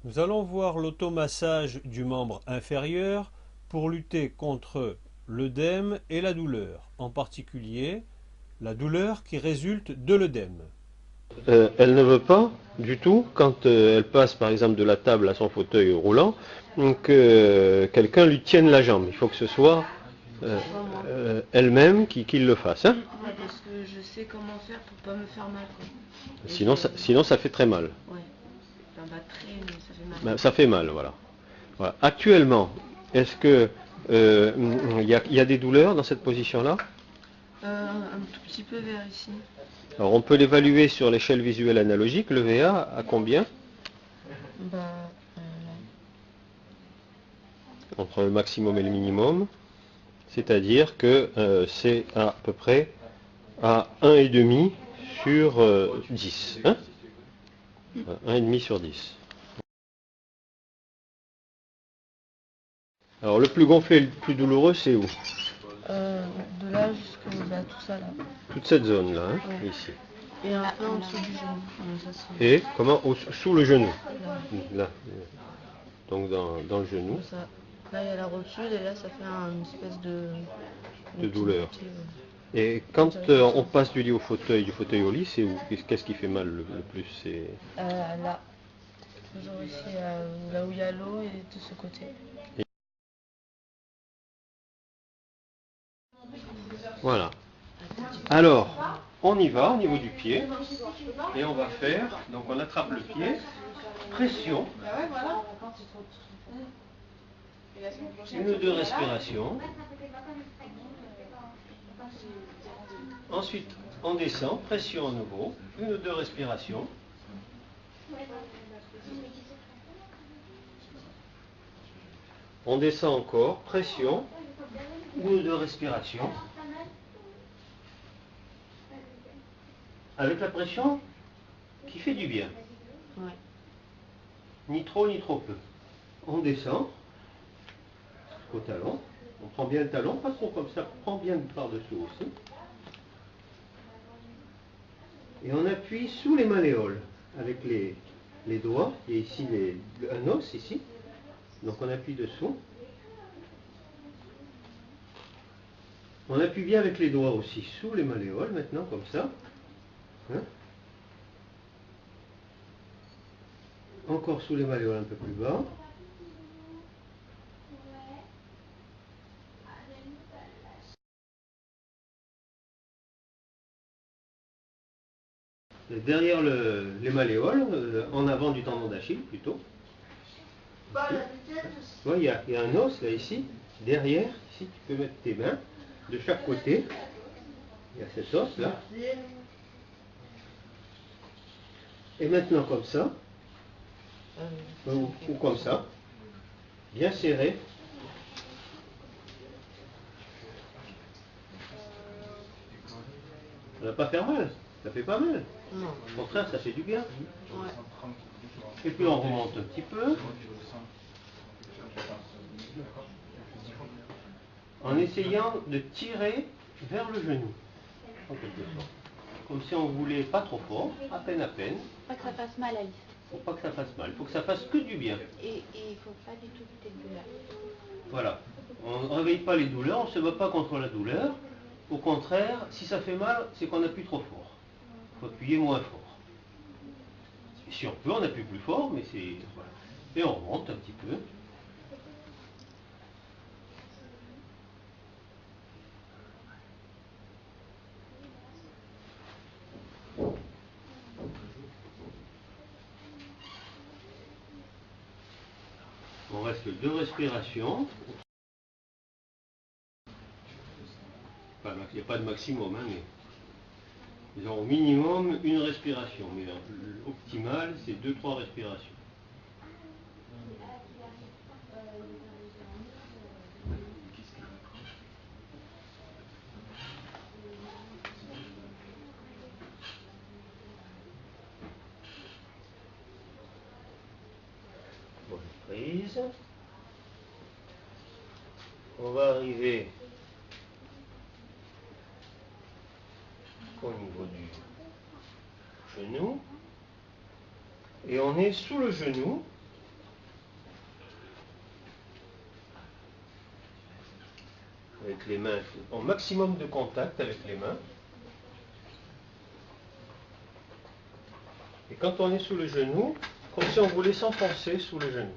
Nous allons voir l'automassage du membre inférieur pour lutter contre l'œdème et la douleur, en particulier la douleur qui résulte de l'œdème. Elle ne veut pas du tout, quand elle passe par exemple de la table à son fauteuil roulant, que quelqu'un lui tienne la jambe. Il faut que ce soit elle-même qui le fasse. Hein. Ouais, parce que je sais comment faire pour pas me faire mal, quoi. Sinon, ça fait très mal. Ouais. Enfin, pas très, mais ça fait mal. Ben, ça fait mal, voilà. Voilà. Actuellement, est-ce que y a des douleurs dans cette position-là? Un tout petit peu vers ici. Alors, on peut l'évaluer sur l'échelle visuelle analogique. Le VA à combien? Bah, Entre le maximum et le minimum. C'est-à-dire que c'est à peu près à 1,5 sur 10. Hein? 1,5 sur 10. Alors le plus gonflé et le plus douloureux, c'est où? de là jusqu'à bah, tout ça là. Toute cette zone-là, hein, Ouais. ici. Et un peu en dessous du genou. Ouais, ça, c'est- Et comment? Sous le genou. Là. Là. Donc dans le genou, Comme ça. Là, il y a la rotule et là, ça fait une espèce de douleur. petit, Et quand on passe du lit au fauteuil, du fauteuil au lit, c'est où? Qu'est-ce qui fait mal le plus? C'est là. Toujours ici, là où il y a l'eau et de ce côté. voilà. Alors, on y va au niveau du pied et on va faire, donc on attrape le pied, pression, une ou deux respirations. Ensuite, on descend, pression à nouveau, une ou deux respirations. On descend encore, pression, une ou deux respirations. Avec la pression qui fait du bien. Ouais. Ni trop ni trop peu. On descend au talon. On prend bien le talon, pas trop comme ça, on prend bien par-dessous aussi. Et on appuie sous les malléoles avec les doigts. Il y a ici un os ici. Donc on appuie dessous. On appuie bien avec les doigts aussi sous les malléoles maintenant comme ça. Hein? Encore sous les malléoles un peu plus bas. Et derrière les malléoles, en avant du tendon d'Achille plutôt. Ouais, il y a un os là ici, derrière, ici tu peux mettre tes mains de chaque côté. Il y a cet os là. Et maintenant comme ça, ou comme ça, bien serré. Ça va pas faire mal, ça fait pas mal. Non. Au contraire, ça fait du bien. Ouais. Et puis on remonte un petit peu, en essayant de tirer vers le genou, en quelque sorte. Comme si on voulait pas trop fort, à peine. Pas que ça fasse mal, Alice. Faut pas que ça fasse mal, il faut que ça fasse que du bien. Et il faut pas du tout que tu aies de douleur. Voilà. On ne réveille pas les douleurs, on ne se bat pas contre la douleur. Au contraire, si ça fait mal, c'est qu'on appuie trop fort. Il faut appuyer moins fort. Si on peut, on appuie plus fort, mais c'est... Voilà. Et on remonte un petit peu. On reste deux respirations. Enfin, il n'y a pas de maximum, hein, mais disons au minimum une respiration. Mais l'optimal, c'est 2-3 respirations. Bonne prise. On va arriver au niveau du genou. Et on est sous le genou, avec les mains, au maximum de contact avec les mains. Et quand on est sous le genou, comme si on voulait s'enfoncer sous le genou.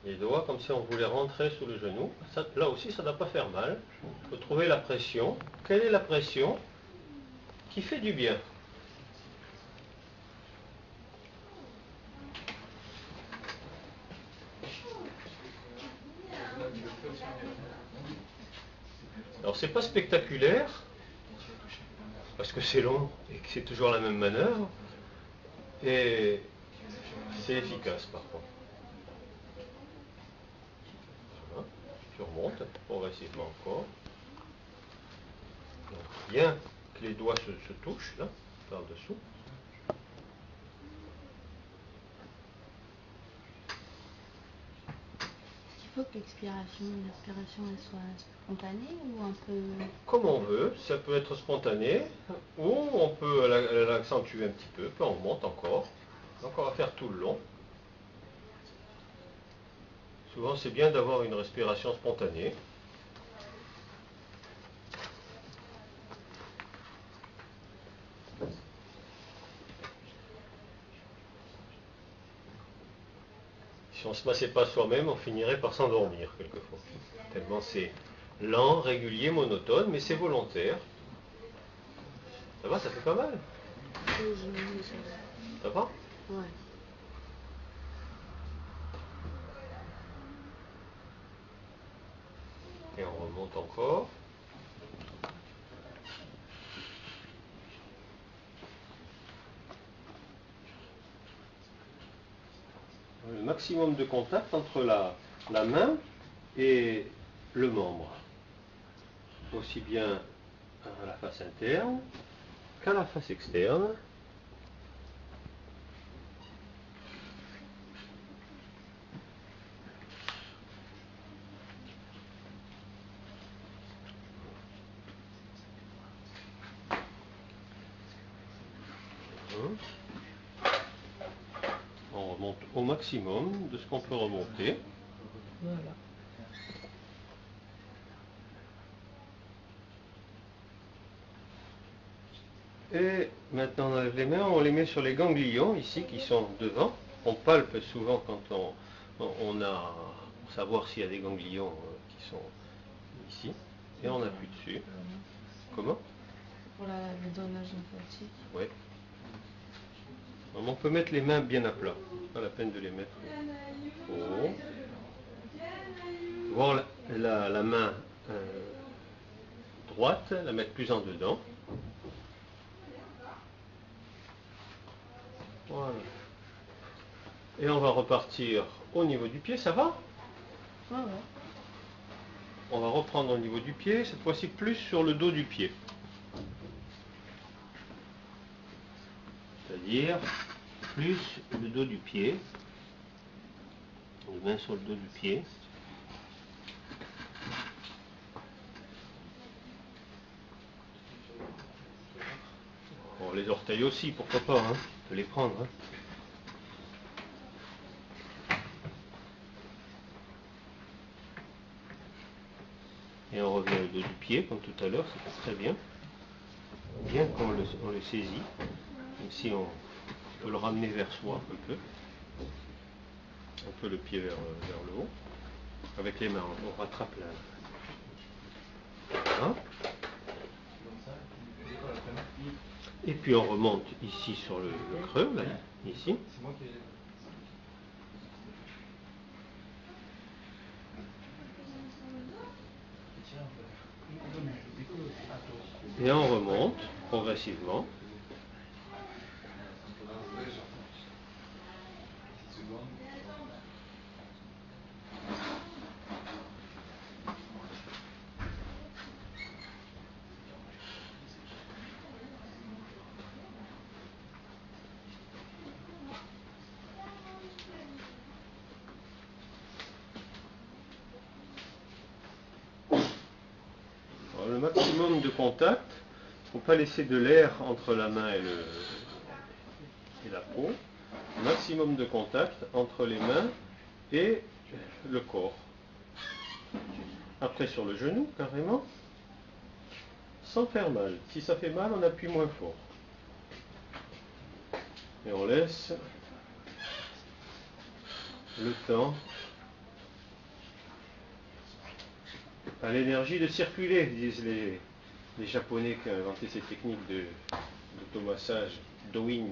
Les doigts comme si on voulait rentrer sous le genou. Ça, là aussi, ça ne doit pas faire mal. Il faut trouver la pression. Quelle est la pression qui fait du bien? Alors, c'est pas spectaculaire, parce que c'est long et que c'est toujours la même manœuvre. Et c'est efficace, par contre. Voilà. Tu remontes progressivement encore. Donc, bien que les doigts se touchent, là, par-dessous. Il faut que l'aspiration elle soit spontanée ou un peu... Comme on veut, ça peut être spontané, ou on peut l'accentuer un petit peu, puis on remonte encore. Donc on va faire tout le long. Souvent c'est bien d'avoir une respiration spontanée. Si on ne se passait pas soi-même, on finirait par s'endormir quelquefois. Tellement c'est lent, régulier, monotone, mais c'est volontaire. Ça va, ça fait pas mal. Ça va? Ouais. Et on remonte encore. Le maximum de contact entre la main et le membre. Aussi bien à la face interne qu'à la face externe. On remonte au maximum de ce qu'on peut remonter. Voilà. Et maintenant on enlève les mains, on les met sur les ganglions ici qui sont devant. On palpe souvent quand on a pour savoir s'il y a des ganglions qui sont ici. Et on appuie dessus. Comment? Pour le donnage lymphatique. Oui. On peut mettre les mains bien à plat. Pas la peine de les mettre haut. Voir la main droite, la mettre plus en dedans. Voilà. Et on va repartir au niveau du pied, ça va? Ouais, ouais. On va reprendre au niveau du pied, cette fois-ci plus sur le dos du pied. C'est-à-dire plus le dos du pied. Les mains sur le dos du pied. Bon, les orteils aussi, pourquoi pas, hein? On peut les prendre. Hein? Et on revient au dos du pied, comme tout à l'heure, c'est très bien. Bien qu'on le saisit, même si on peut le ramener vers soi un peu le pied vers le haut. Avec les mains, on rattrape Voilà. Et puis on remonte ici sur le creux, là, ici. Et on remonte progressivement. Alors, le maximum de contact, il ne faut pas laisser de l'air entre la main et la peau. Maximum de contact entre les mains et le corps. après sur le genou, carrément, sans faire mal. Si ça fait mal, on appuie moins fort. Et on laisse le temps à l'énergie de circuler, disent les Japonais qui ont inventé ces techniques d'automassage, Doin,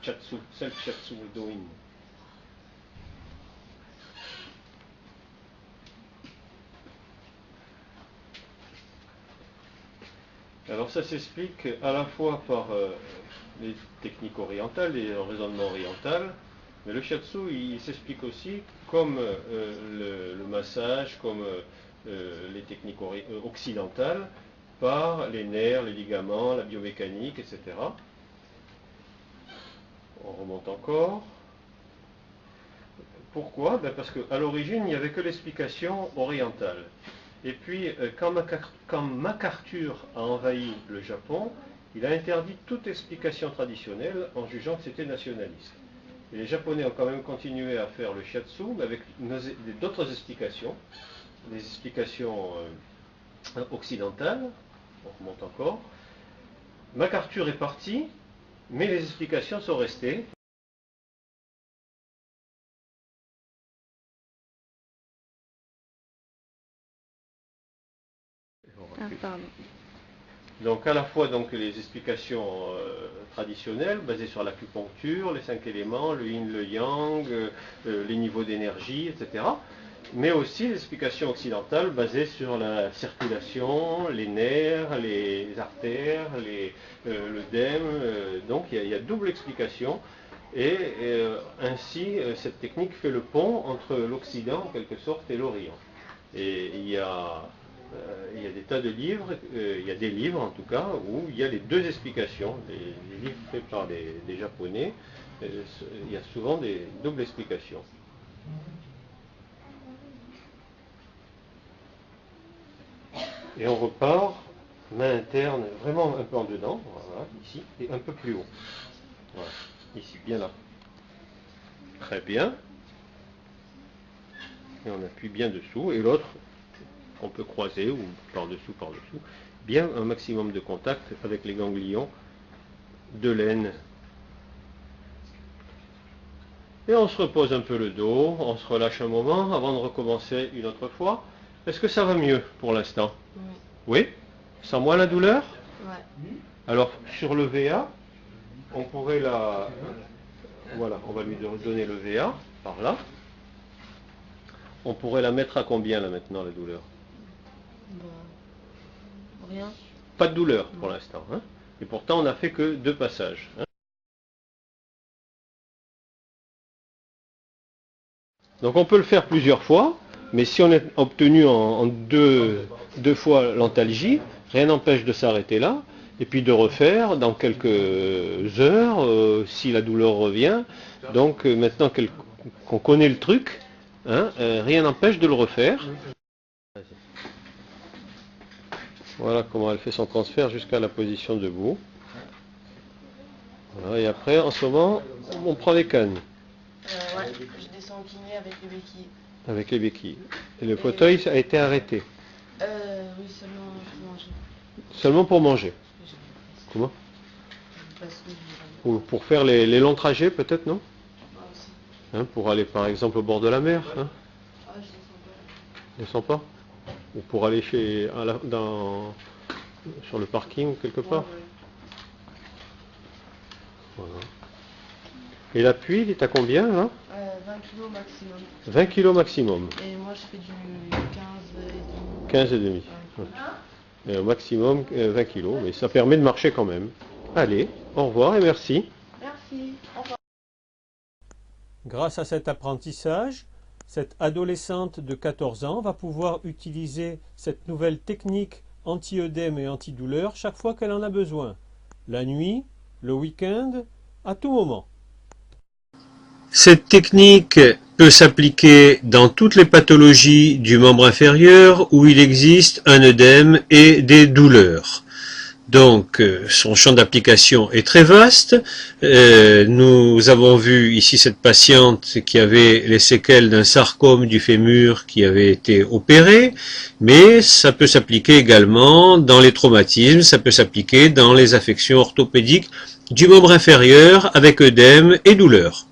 Chatsu, Self-Chatsu Doin. Alors ça s'explique à la fois par les techniques orientales et le raisonnement oriental, mais le shiatsu il s'explique aussi comme le massage, comme les techniques occidentales, par les nerfs, les ligaments, la biomécanique, etc. On remonte encore. Pourquoi? Parce qu'à l'origine, il n'y avait que l'explication orientale. Et puis, quand MacArthur a envahi le Japon, il a interdit toute explication traditionnelle en jugeant que c'était nationaliste. Et les Japonais ont quand même continué à faire le shiatsu, mais avec d'autres explications, des explications occidentales. On remonte encore. MacArthur est parti, mais les explications sont restées. Ah, pardon. Donc à la fois donc, les explications traditionnelles basées sur l'acupuncture, les 5 éléments, le yin, le yang, les niveaux d'énergie, etc. Mais aussi les explications occidentales basées sur la circulation, les nerfs, les artères, l'œdème. Donc il y a double explication. Et ainsi cette technique fait le pont entre l'Occident en quelque sorte et l'Orient. Et il y a des tas de livres, il y a des livres en tout cas, où il y a les deux explications, les livres faits par des Japonais, il y a souvent des doubles explications. Et on repart, main interne, vraiment un peu en dedans, voilà, ici, et un peu plus haut. Voilà, ici, bien là. Très bien. Et on appuie bien dessous, et l'autre, on peut croiser, ou par-dessous, bien un maximum de contact avec les ganglions de l'aine. Et on se repose un peu le dos, on se relâche un moment avant de recommencer une autre fois. Est-ce que ça va mieux pour l'instant? Oui. Sans moins la douleur? Ouais. Alors, sur le VA, on pourrait la... Voilà, on va lui donner le VA, par là. On pourrait la mettre à combien, là, maintenant, la douleur? Bah, rien. Pas de douleur, pour l'instant. Hein? Et pourtant, on n'a fait que 2 passages. Hein? Donc, on peut le faire plusieurs fois, mais si on a obtenu en deux fois l'antalgie, rien n'empêche de s'arrêter là, et puis de refaire dans quelques heures, si la douleur revient. Donc, maintenant qu'on connaît le truc, hein, rien n'empêche de le refaire. Voilà comment elle fait son transfert jusqu'à la position debout. Voilà, et après, en ce moment, on prend les cannes. Ouais, je descends au kiné avec les béquilles. Avec les béquilles. Et le fauteuil a été arrêté. Oui, seulement pour manger. Seulement pour manger. Comment? Ou pour faire les longs trajets, peut-être, non? Hein, pour aller, par exemple, au bord de la mer. Hein? Ah, je descends pas. Je descends pas? Ou pour aller sur le parking, quelque part? Ouais. Voilà. Et l'appui, il est à combien, là? 20 kg maximum. 20 kg maximum. Et moi, je fais du 15,5. 15 et demi. Et au maximum 20 kg, mais ça permet de marcher quand même. Allez, au revoir et merci. Merci. Au revoir. Grâce à cet apprentissage, cette adolescente de 14 ans va pouvoir utiliser cette nouvelle technique anti-œdème et antidouleur chaque fois qu'elle en a besoin. La nuit, le week-end, à tout moment. Cette technique peut s'appliquer dans toutes les pathologies du membre inférieur où il existe un œdème et des douleurs. Donc, son champ d'application est très vaste. Nous avons vu ici cette patiente qui avait les séquelles d'un sarcome du fémur qui avait été opéré, mais ça peut s'appliquer également dans les traumatismes, ça peut s'appliquer dans les affections orthopédiques du membre inférieur avec œdème et douleur.